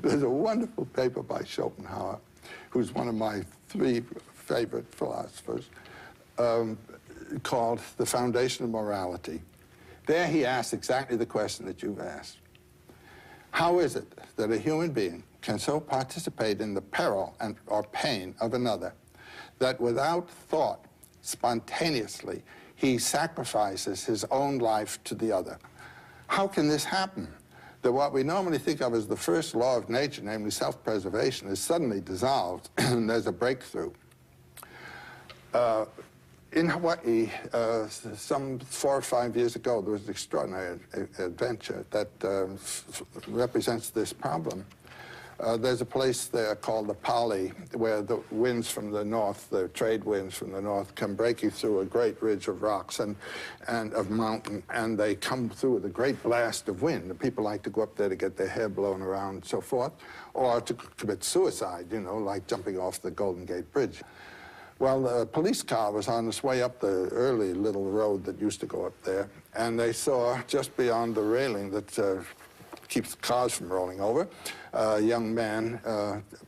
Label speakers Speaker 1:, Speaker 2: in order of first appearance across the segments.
Speaker 1: There's a wonderful paper by Schopenhauer, who's one of my 3 favorite philosophers, called The Foundation of Morality. There he asks exactly the question that you've asked. How is it that a human being can so participate in the peril or pain of another that without thought, spontaneously, he sacrifices his own life to the other? How can this happen? That what we normally think of as the first law of nature, namely self-preservation, is suddenly dissolved and there's a breakthrough. In Hawaii, some 4 or 5 years ago, there was an extraordinary adventure that represents this problem. There's a place there called the Pali, where the winds from the north, the trade winds from the north, can break you through a great ridge of rocks and of mountain, and they come through with a great blast of wind. And people like to go up there to get their hair blown around and so forth, or to commit suicide, you know, like jumping off the Golden Gate Bridge. Well, the police car was on its way up the early little road that used to go up there, and they saw just beyond the railing that keeps cars from rolling over, a young man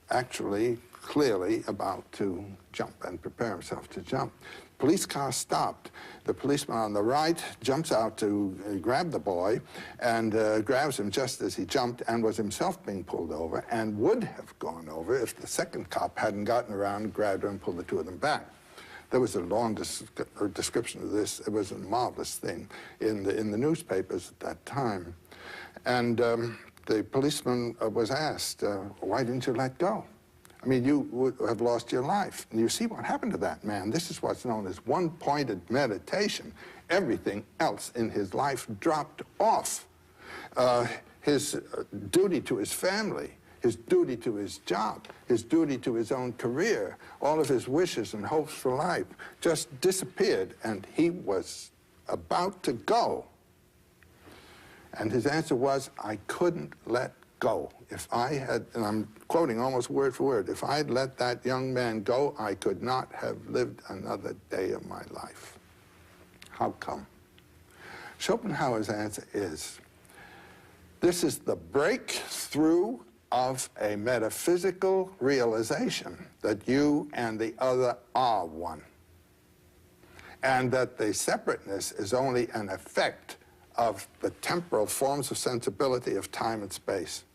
Speaker 1: actually clearly about to jump and prepare himself to jump. Police car stopped. The policeman on the right jumps out to grab the boy and grabs him just as he jumped and was himself being pulled over and would have gone over if the second cop hadn't gotten around, grabbed her, and pulled the 2 of them back. There was a long description of this. It was a marvelous thing in the newspapers at that time. And the policeman was asked, why didn't you let go? I mean, you would have lost your life. And you see what happened to that man. This is what's known as one-pointed meditation. Everything else in his life dropped off. His duty to his family, his duty to his job, his duty to his own career, all of his wishes and hopes for life just disappeared, and he was about to go. And his answer was, I couldn't let go. If I had, and I'm quoting almost word for word, if I had let that young man go, I could not have lived another day of my life. How come? Schopenhauer's answer is, this is the breakthrough of a metaphysical realization that you and the other are one, and that the separateness is only an effect of the temporal forms of sensibility of time and space.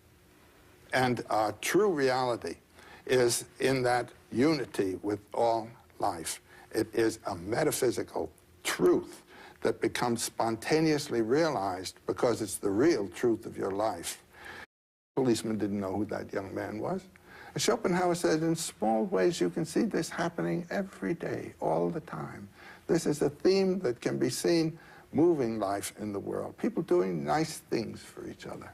Speaker 1: And our true reality is in that unity with all life. It is a metaphysical truth that becomes spontaneously realized because it's the real truth of your life. The policeman didn't know who that young man was. And Schopenhauer said, in small ways you can see this happening every day, all the time. This is a theme that can be seen moving life in the world. People doing nice things for each other.